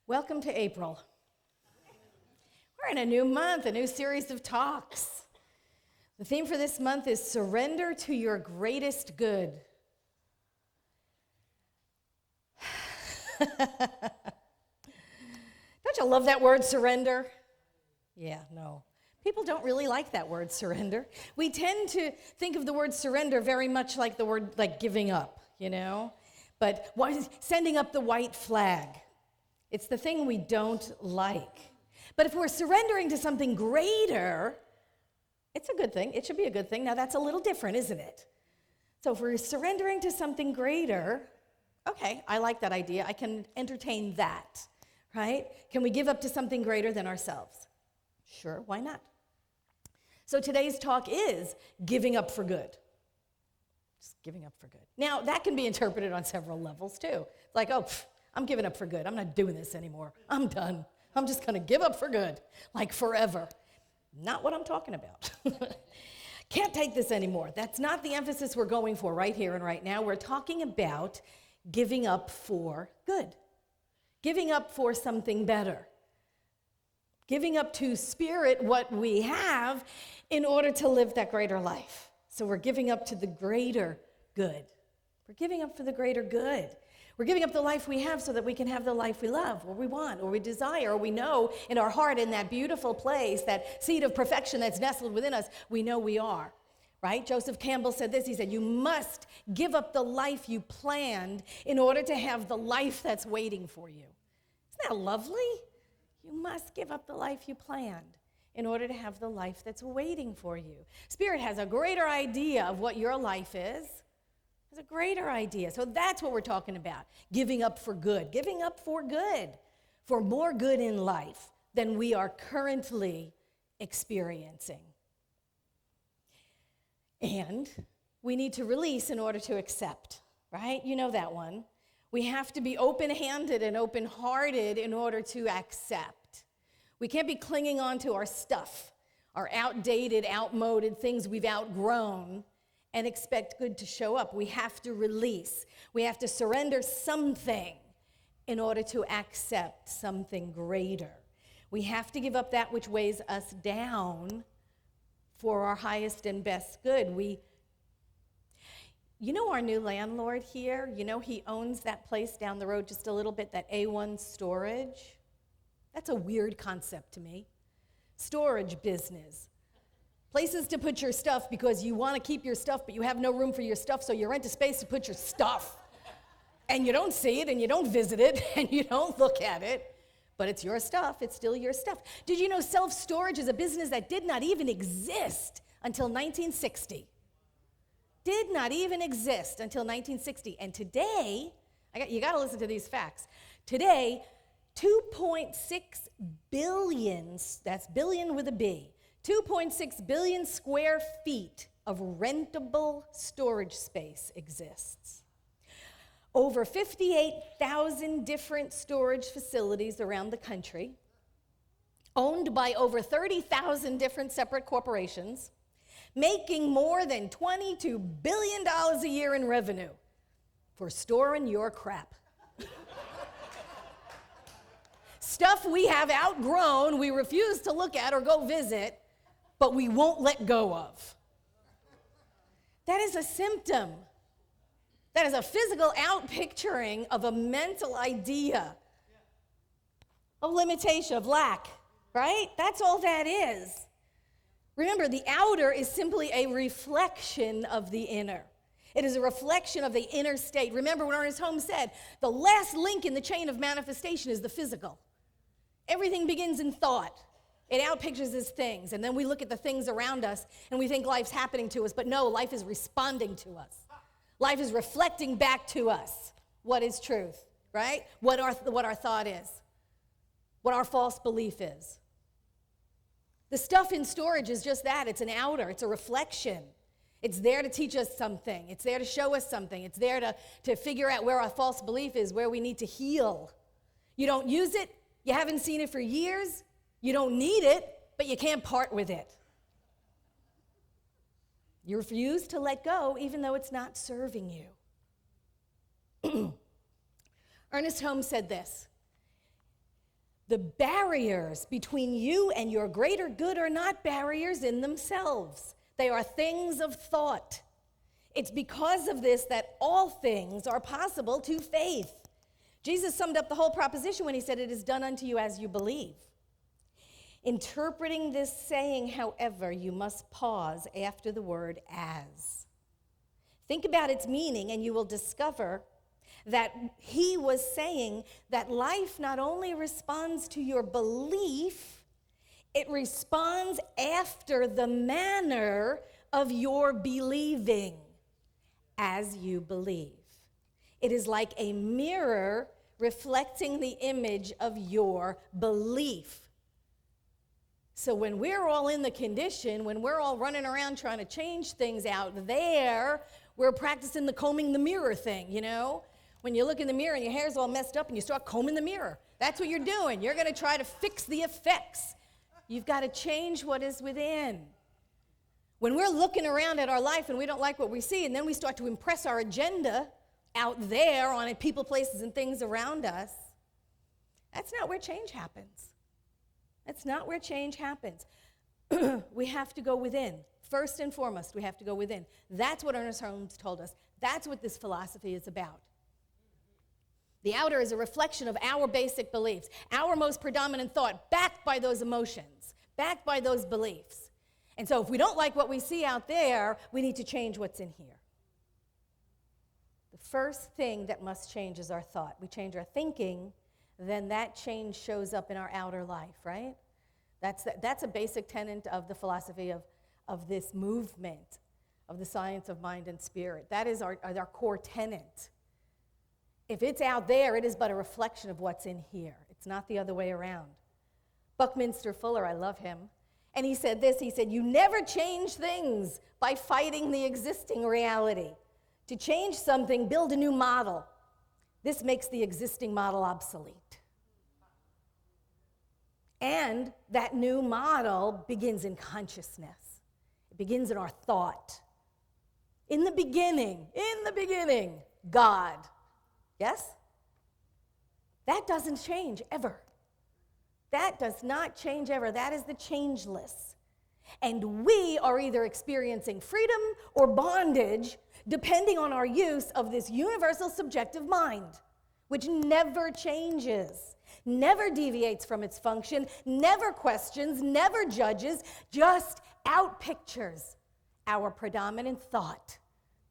Welcome to April. We're in a new month, a new series of talks. The theme for this month is surrender to your greatest good. Don't you love that word, surrender? Yeah, no. People don't really like that word, surrender. We tend to think of the word surrender very much like the word, like giving up, you know? But sending up the white flag. It's the thing we don't like. But if we're surrendering to something greater, it's a good thing. It should be a good thing. Now, that's a little different, isn't it? So if we're surrendering to something greater, okay, I like that idea. I can entertain that, right? Can we give up to something greater than ourselves? Sure, why not? So today's talk is giving up for good. Just giving up for good. Now, that can be interpreted on several levels, too. Like, I'm giving up for good. I'm not doing this anymore. I'm done. I'm just going to give up for good, like forever. Not what I'm talking about. Can't take this anymore. That's not the emphasis we're going for right here and right now. We're talking about giving up for good. Giving up for something better. Giving up to spirit what we have in order to live that greater life. So we're giving up to the greater good. We're giving up for the greater good. We're giving up the life we have so that we can have the life we love, or we want, or we desire, or we know in our heart, in that beautiful place, that seed of perfection that's nestled within us, we know we are, right? Joseph Campbell said this. He said, you must give up the life you planned in order to have the life that's waiting for you. Isn't that lovely? You must give up the life you planned in order to have the life that's waiting for you. Spirit has a greater idea of what your life is. It's a greater idea. So that's what we're talking about, giving up for good, giving up for good, for more good in life than we are currently experiencing. And we need to release in order to accept, right? You know that one. We have to be open-handed and open-hearted in order to accept. We can't be clinging on to our stuff, our outdated, outmoded things we've outgrown, and expect good to show up. We have to release. We have to surrender something in order to accept something greater. We have to give up that which weighs us down for our highest and best good. You know our new landlord here? You know he owns that place down the road just a little bit, that A1 storage? That's a weird concept to me. Storage business. Places to put your stuff because you want to keep your stuff, but you have no room for your stuff, so you rent a space to put your stuff. And you don't see it, and you don't visit it, and you don't look at it, but it's your stuff. It's still your stuff. Did you know self-storage is a business that did not even exist until 1960? Did not even exist until 1960. And today, you got to listen to these facts. Today, 2.6 billion, that's billion with a B, 2.6 billion square feet of rentable storage space exists. Over 58,000 different storage facilities around the country, owned by over 30,000 different separate corporations, making more than $22 billion a year in revenue for storing your crap. Stuff we have outgrown, we refuse to look at or go visit, but we won't let go of. That is a symptom. That is a physical outpicturing of a mental idea of limitation, of lack, right? That's all that is. Remember, the outer is simply a reflection of the inner. It is a reflection of the inner state. Remember when Ernest Holmes said, the last link in the chain of manifestation is the physical. Everything begins in thought. It outpictures as things, and then we look at the things around us, and we think life's happening to us, but no, life is responding to us. Life is reflecting back to us what is truth, right? What our thought is, what our false belief is. The stuff in storage is just that. It's an outer. It's a reflection. It's there to teach us something. It's there to show us something. It's there to figure out where our false belief is, where we need to heal. You don't use it. You haven't seen it for years. You don't need it, but you can't part with it. You refuse to let go even though it's not serving you. Ernest Holmes said this. The barriers between you and your greater good are not barriers in themselves. They are things of thought. It's because of this that all things are possible to faith. Jesus summed up the whole proposition when he said, "It is done unto you as you believe." Interpreting this saying, however, you must pause after the word "as." Think about its meaning, and you will discover that he was saying that life not only responds to your belief, it responds after the manner of your believing as you believe. It is like a mirror reflecting the image of your belief. So when we're all in the condition, when we're all running around trying to change things out there, we're practicing the combing the mirror thing, you know? When you look in the mirror and your hair's all messed up and you start combing the mirror, that's what you're doing. You're going to try to fix the effects. You've got to change what is within. When we're looking around at our life and we don't like what we see, and then we start to impress our agenda out there on people, places, and things around us, that's not where change happens. That's not where change happens. We have to go within. First and foremost, we have to go within. That's what Ernest Holmes told us. That's what this philosophy is about. The outer is a reflection of our basic beliefs, our most predominant thought, backed by those emotions, backed by those beliefs. And so if we don't like what we see out there, we need to change what's in here. The first thing that must change is our thought. We change our thinking, then that change shows up in our outer life, right? That's a basic tenet of the philosophy of this movement, of the science of mind and spirit. That is our core tenet. If it's out there, it is but a reflection of what's in here. It's not the other way around. Buckminster Fuller, I love him, and he said this, he said, "You never change things by fighting the existing reality. To change something, build a new model. This makes the existing model obsolete." And that new model begins in consciousness. It begins in our thought. In the beginning, God. Yes? That doesn't change ever. That does not change ever. That is the changeless. And we are either experiencing freedom or bondage, depending on our use of this universal subjective mind, which never changes, never deviates from its function, never questions, never judges, just outpictures our predominant thought,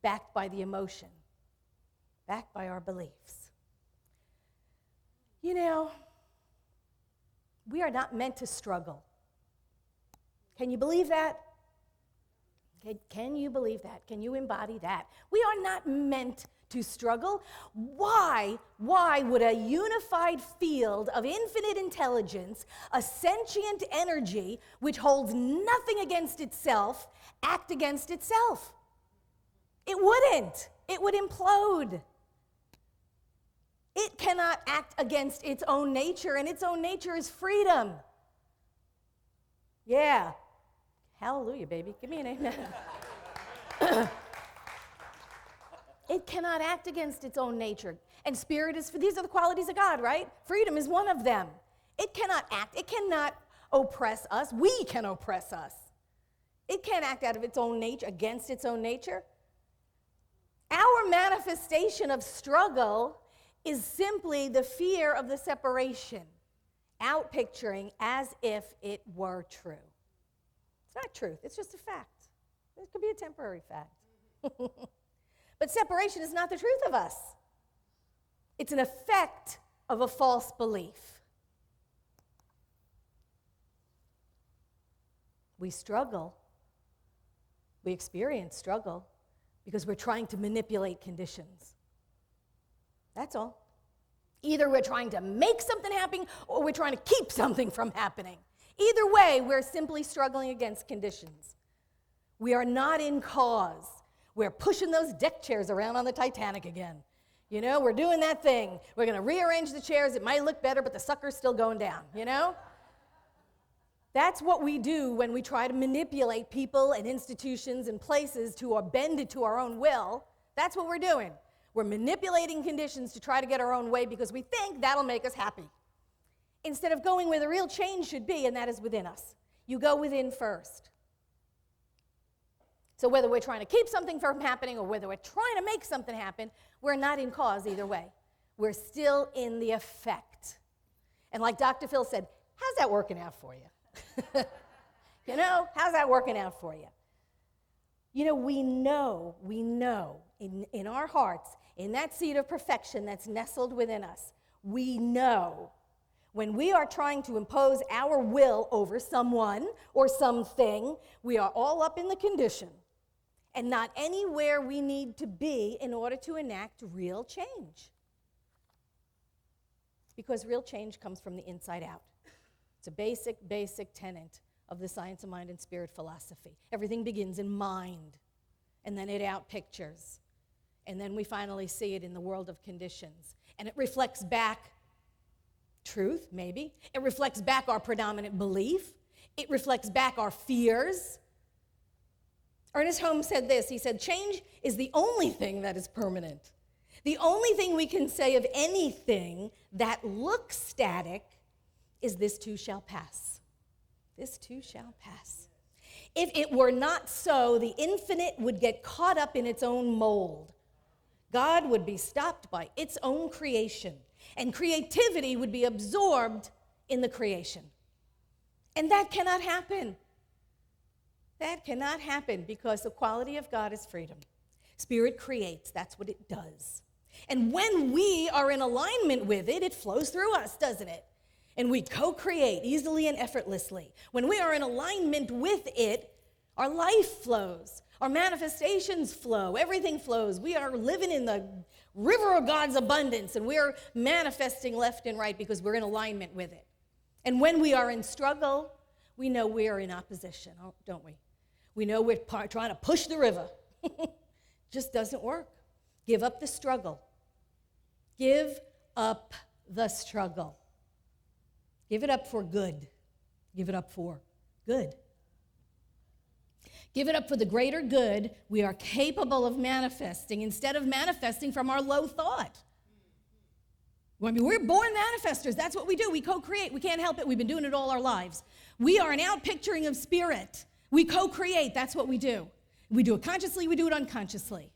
backed by the emotion, backed by our beliefs. You know, we are not meant to struggle. Can you believe that? Can you believe that? Can you embody that? We are not meant to struggle. Why would a unified field of infinite intelligence, a sentient energy which holds nothing against itself, act against itself? It wouldn't. It would implode. It cannot act against its own nature, and its own nature is freedom. Yeah. Hallelujah, baby. Give me an amen. It cannot act against its own nature. And spirit is, these are the qualities of God, right? Freedom is one of them. It cannot act. It cannot oppress us. We can oppress us. It can't act out of its own nature, against its own nature. Our manifestation of struggle is simply the fear of the separation, outpicturing as if it were true. It's not truth, it's just a fact. It could be a temporary fact. But separation is not the truth of us. It's an effect of a false belief. We struggle. We experience struggle because we're trying to manipulate conditions. That's all. Either we're trying to make something happen or we're trying to keep something from happening. Either way, we're simply struggling against conditions. We are not in cause. We're pushing those deck chairs around on the Titanic again. You know, we're doing that thing. We're going to rearrange the chairs. It might look better, but the sucker's still going down, you know? That's what we do when we try to manipulate people and institutions and places to bend it to our own will. That's what we're doing. We're manipulating conditions to try to get our own way because we think that'll make us happy. instead of going where the real change should be, and that is within us. You go within first. So whether we're trying to keep something from happening or whether we're trying to make something happen, we're not in cause either way. We're still in the effect. And like Dr. Phil said, how's that working out for you? You know, how's that working out for you? You know, we know in our hearts, in that seed of perfection that's nestled within us, we know when we are trying to impose our will over someone or something, we are all up in the condition and not anywhere we need to be in order to enact real change. Because real change comes from the inside out. It's a basic tenet of the science of mind and spirit philosophy. Everything begins in mind, and then it out pictures. And then we finally see it in the world of conditions. And it reflects back truth, maybe. It reflects back our predominant belief. It reflects back our fears. Ernest Holmes said this. He said, change is the only thing that is permanent. The only thing we can say of anything that looks static is this too shall pass. This too shall pass. If it were not so, the infinite would get caught up in its own mold. God would be stopped by its own creation, and creativity would be absorbed in the creation. And that cannot happen. That cannot happen because the quality of God is freedom. Spirit creates, that's what it does. And when we are in alignment with it, it flows through us, doesn't it? And we co-create easily and effortlessly. When we are in alignment with it, our life flows, our manifestations flow, everything flows. We are living in the river of God's abundance, and we're manifesting left and right because we're in alignment with it. And when we are in struggle, we know we are in opposition, don't we? We know we're trying to push the river. Just doesn't work. Give up the struggle. Give up the struggle. Give it up for good. Give it up for good. Give it up for the greater good we are capable of manifesting instead of manifesting from our low thought. I mean, we're born manifestors. That's what we do. We co-create. We can't help it. We've been doing it all our lives. We are an outpicturing of spirit. We co-create. That's what we do. We do it consciously. We do it unconsciously.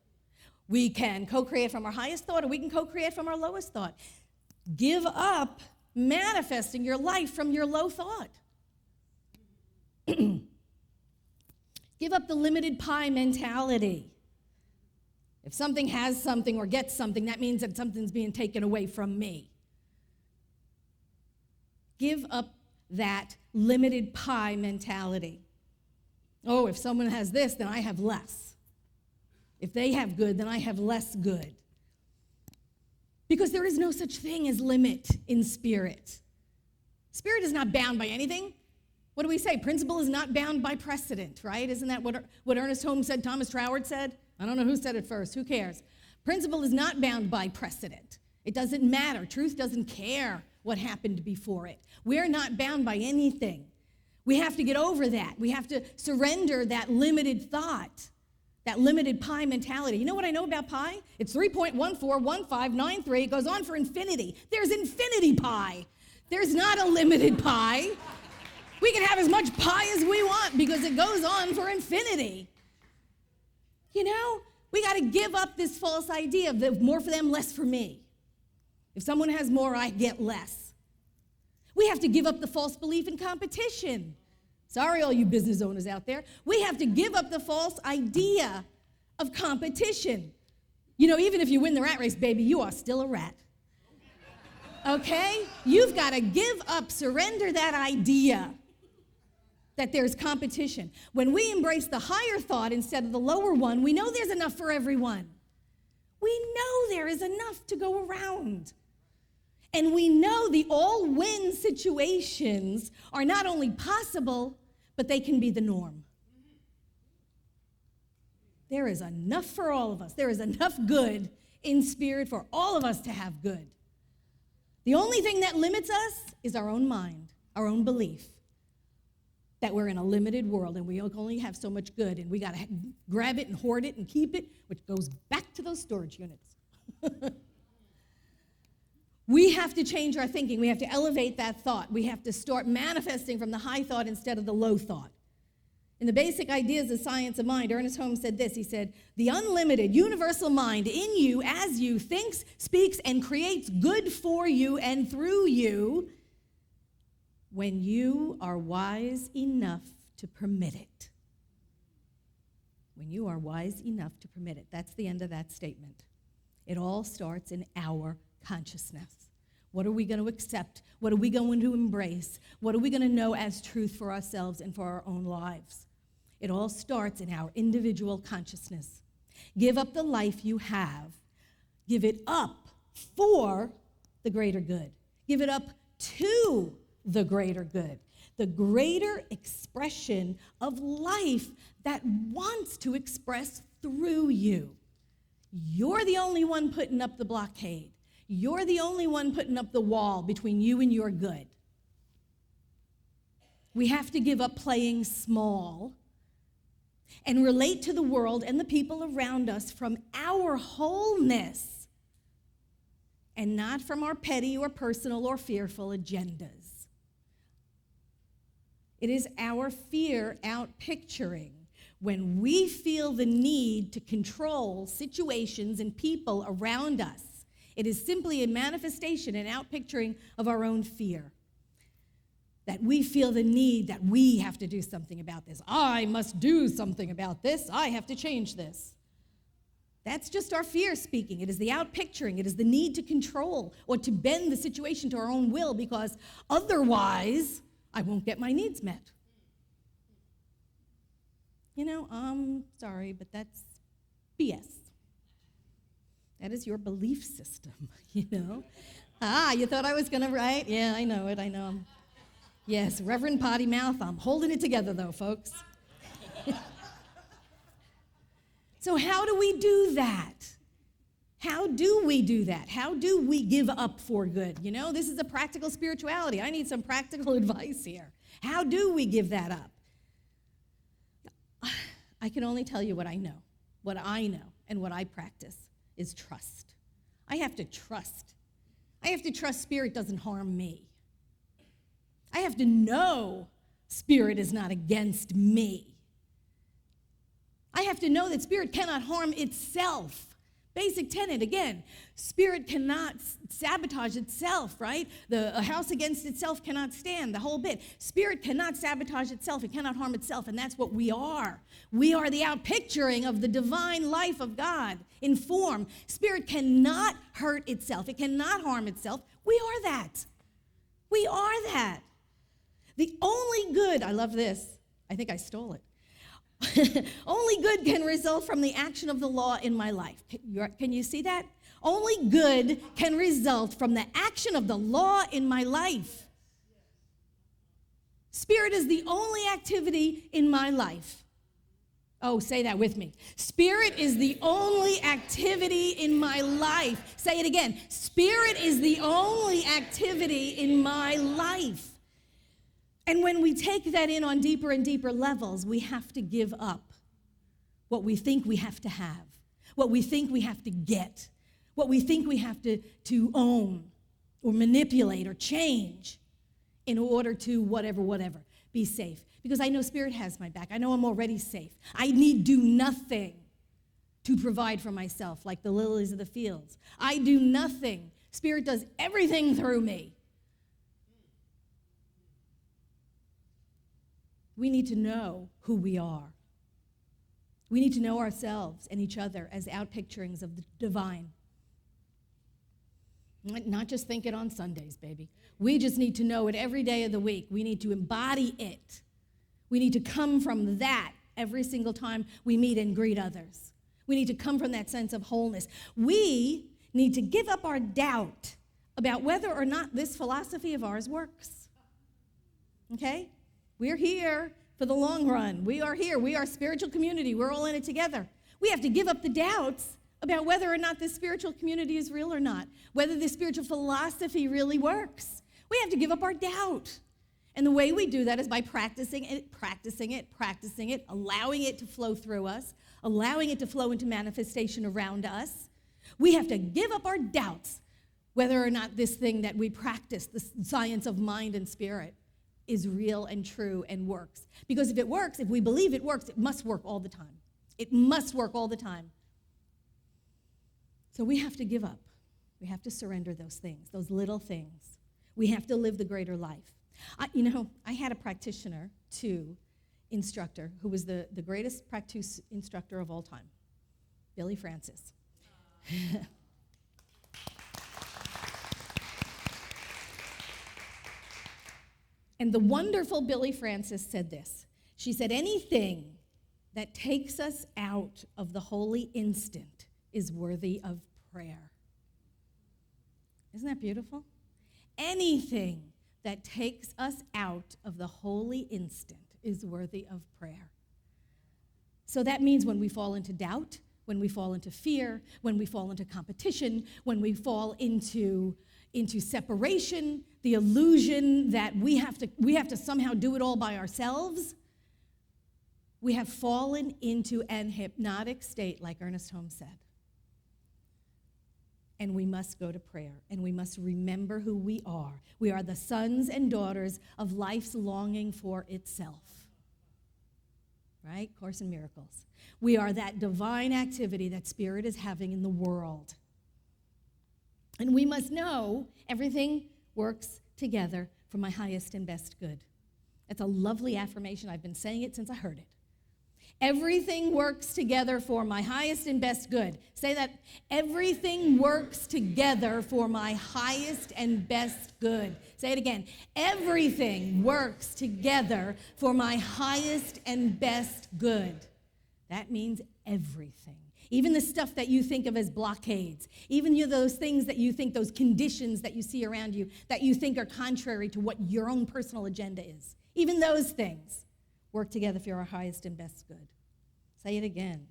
We can co-create from our highest thought, or we can co-create from our lowest thought. Give up manifesting your life from your low thought. Give up the limited pie mentality. If something has something or gets something, that means that something's being taken away from me. Give up that limited pie mentality. Oh, if someone has this, then I have less. If they have good, then I have less good. Because there is no such thing as limit in spirit. Spirit is not bound by anything. What do we say? Principle is not bound by precedent, right? Isn't that what Ernest Holmes said, Thomas Troward said? I don't know who said it first. Who cares? Principle is not bound by precedent. It doesn't matter. Truth doesn't care what happened before it. We're not bound by anything. We have to get over that. We have to surrender that limited thought, that limited pi mentality. You know what I know about pi? It's 3.141593. It goes on for infinity. There's infinity pi. There's not a limited pi. We can have as much pie as we want because it goes on for infinity. You know, we got to give up this false idea of more for them, less for me. If someone has more, I get less. We have to give up the false belief in competition. Sorry, all you business owners out there. We have to give up the false idea of competition. You know, even if you win the rat race, baby, you are still a rat. Okay? You've got to give up, surrender that idea that there's competition. When we embrace the higher thought instead of the lower one, we know there's enough for everyone. We know there is enough to go around. And we know the all-win situations are not only possible, but they can be the norm. There is enough for all of us. There is enough good in spirit for all of us to have good. The only thing that limits us is our own mind, our own belief that we're in a limited world and we only have so much good and we got to grab it and hoard it and keep it, which goes back to those storage units. We have to change our thinking. We have to elevate that thought. We have to start manifesting from the high thought instead of the low thought. In the Basic Ideas of Science of Mind, Ernest Holmes said this. He said, the unlimited universal mind in you as you thinks, speaks, and creates good for you and through you when you are wise enough to permit it. When you are wise enough to permit it. That's the end of that statement. It all starts in our consciousness. What are we going to accept? What are we going to embrace? What are we going to know as truth for ourselves and for our own lives? It all starts in our individual consciousness. Give up the life you have. Give it up for the greater good. Give it up to the greater good. The greater expression of life that wants to express through you. You're the only one putting up the blockade. You're the only one putting up the wall between you and your good. We have to give up playing small and relate to the world and the people around us from our wholeness and not from our petty or personal or fearful agendas. It is our fear outpicturing when we feel the need to control situations and people around us. It is simply a manifestation and outpicturing of our own fear. That we feel the need that we have to do something about this. I must do something about this. I have to change this. That's just our fear speaking. It is the outpicturing. It is the need to control or to bend the situation to our own will because otherwise I won't get my needs met. You know, I'm sorry, but that's BS. That is your belief system, you know. You thought I was going to write? Yeah, I know it, I know. Yes, Rev Patti mouth. I'm holding it together, though, folks. So how do we do that? How do we do that? How do we give up for good? You know, this is a practical spirituality. I need some practical advice here. How do we give that up? I can only tell you what I know. What I know and what I practice is trust. I have to trust. I have to trust Spirit doesn't harm me. I have to know Spirit is not against me. I have to know that Spirit cannot harm itself. Basic tenet, again, Spirit cannot sabotage itself, right? A house against itself cannot stand, the whole bit. Spirit cannot sabotage itself. It cannot harm itself, and that's what we are. We are the outpicturing of the divine life of God in form. Spirit cannot hurt itself. It cannot harm itself. We are that. We are that. The only good, I love this. I think I stole it. Only good can result from the action of the law in my life. Can you see that? Only good can result from the action of the law in my life. Spirit is the only activity in my life. Oh, say that with me. Spirit is the only activity in my life. Say it again. Spirit is the only activity in my life. And when we take that in on deeper and deeper levels, we have to give up what we think we have to have, what we think we have to get, what we think we have to own or manipulate or change in order to whatever, be safe. Because I know Spirit has my back. I know I'm already safe. I need do nothing to provide for myself like the lilies of the fields. I do nothing. Spirit does everything through me. We need to know who we are. We need to know ourselves and each other as outpicturings of the divine. Not just think it on Sundays, baby. We just need to know it every day of the week. We need to embody it. We need to come from that every single time we meet and greet others. We need to come from that sense of wholeness. We need to give up our doubt about whether or not this philosophy of ours works. Okay? We're here for the long run. We are here. We are a spiritual community. We're all in it together. We have to give up the doubts about whether or not this spiritual community is real or not, whether this spiritual philosophy really works. We have to give up our doubt. And the way we do that is by practicing it, allowing it to flow through us, allowing it to flow into manifestation around us. We have to give up our doubts whether or not this thing that we practice, the science of mind and spirit, is real and true and works. Because if it works, if we believe it works, it must work all the time. It must work all the time. So we have to give up. We have to surrender those things, those little things. We have to live the greater life. I had a practitioner, instructor, who was the greatest practice instructor of all time, Billy Francis. And the wonderful Billy Francis said this. She said, anything that takes us out of the holy instant is worthy of prayer. Isn't that beautiful? Anything that takes us out of the holy instant is worthy of prayer. So that means when we fall into doubt, when we fall into fear, when we fall into competition, when we fall into separation, the illusion that we have to somehow do it all by ourselves, we have fallen into an hypnotic state, like Ernest Holmes said. And we must go to prayer, and we must remember who we are. We are the sons and daughters of life's longing for itself. Right? Course in Miracles. We are that divine activity that Spirit is having in the world. And we must know everything works together for my highest and best good. That's a lovely affirmation. I've been saying it since I heard it. Everything works together for my highest and best good. Say that. Everything works together for my highest and best good. Say it again. Everything works together for my highest and best good. That means everything. Even the stuff that you think of as blockades, even those things that you think, those conditions that you see around you that you think are contrary to what your own personal agenda is, even those things work together for our highest and best good. Say it again.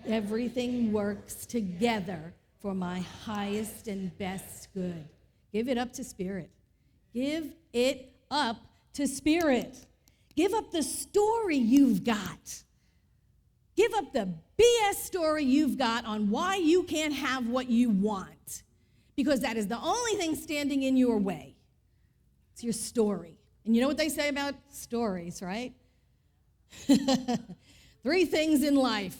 Everything works together for my highest and best good. Give it up to Spirit. Give it up to Spirit. Give up the story you've got. Give up the BS story you've got on why you can't have what you want, because that is the only thing standing in your way. It's your story. And you know what they say about stories, right? 3 things in life: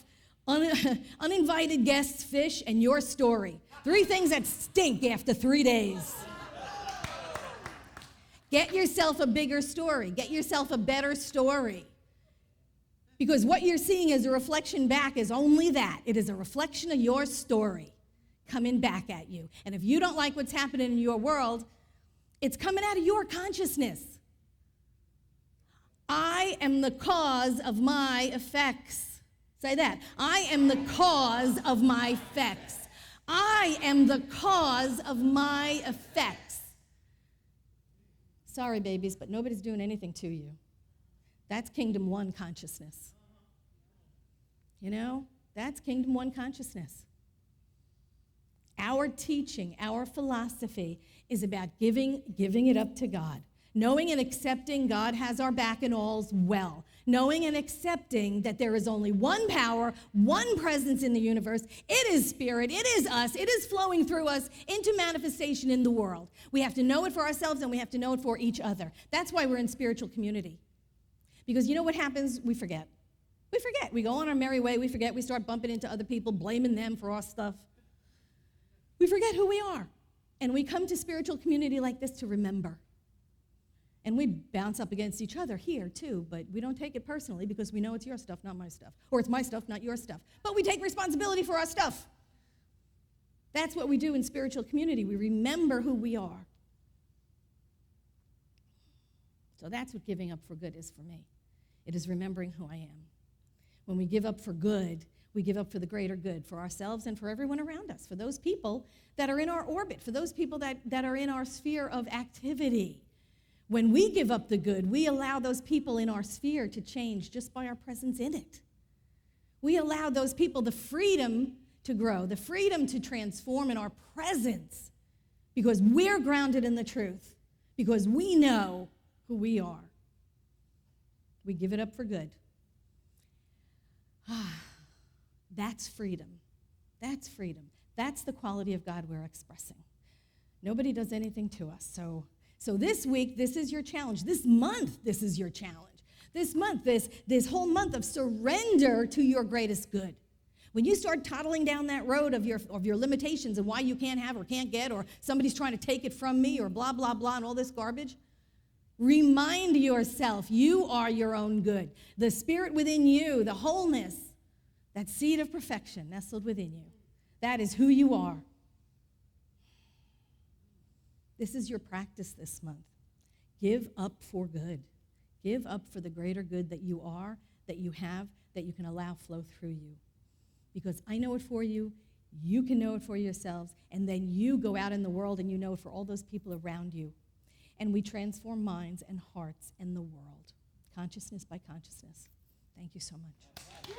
uninvited guests, fish, and your story. 3 things that stink after 3 days. Get yourself a bigger story. Get yourself a better story. Because what you're seeing as a reflection back is only that. It is a reflection of your story coming back at you. And if you don't like what's happening in your world, it's coming out of your consciousness. I am the cause of my effects. Say that. I am the cause of my effects. I am the cause of my effects. Sorry, babies, but nobody's doing anything to you. That's Kingdom 1 consciousness. You know, that's Kingdom 1 consciousness. Our teaching, our philosophy is about giving it up to God. Knowing and accepting God has our back and all's well. Knowing and accepting that there is only one power, one presence in the universe. It is Spirit. It is us. It is flowing through us into manifestation in the world. We have to know it for ourselves, and we have to know it for each other. That's why we're in spiritual community. Because you know what happens? We forget. We forget. We go on our merry way. We forget. We start bumping into other people, blaming them for our stuff. We forget who we are. And we come to spiritual community like this to remember. And we bounce up against each other here, too, but we don't take it personally because we know it's your stuff, not my stuff. Or it's my stuff, not your stuff. But we take responsibility for our stuff. That's what we do in spiritual community. We remember who we are. So that's what giving up for good is for me. It is remembering who I am. When we give up for good, we give up for the greater good, for ourselves and for everyone around us, for those people that are in our orbit, for those people that are in our sphere of activity. When we give up the good, we allow those people in our sphere to change just by our presence in it. We allow those people the freedom to grow, the freedom to transform in our presence, because we're grounded in the truth, because we know who we are. We give it up for good. That's freedom. That's freedom. That's the quality of God we're expressing. Nobody does anything to us. So this week, this is your challenge. This month, this is your challenge. This month, this whole month of surrender to your greatest good. When you start toddling down that road of your limitations and why you can't have or can't get, or somebody's trying to take it from me, or blah, blah, blah, and all this garbage, remind yourself you are your own good. The Spirit within you, the wholeness, that seed of perfection nestled within you, that is who you are. This is your practice this month. Give up for good. Give up for the greater good that you are, that you have, that you can allow flow through you. Because I know it for you, you can know it for yourselves, and then you go out in the world and you know it for all those people around you. And we transform minds and hearts and the world, consciousness by consciousness. Thank you so much.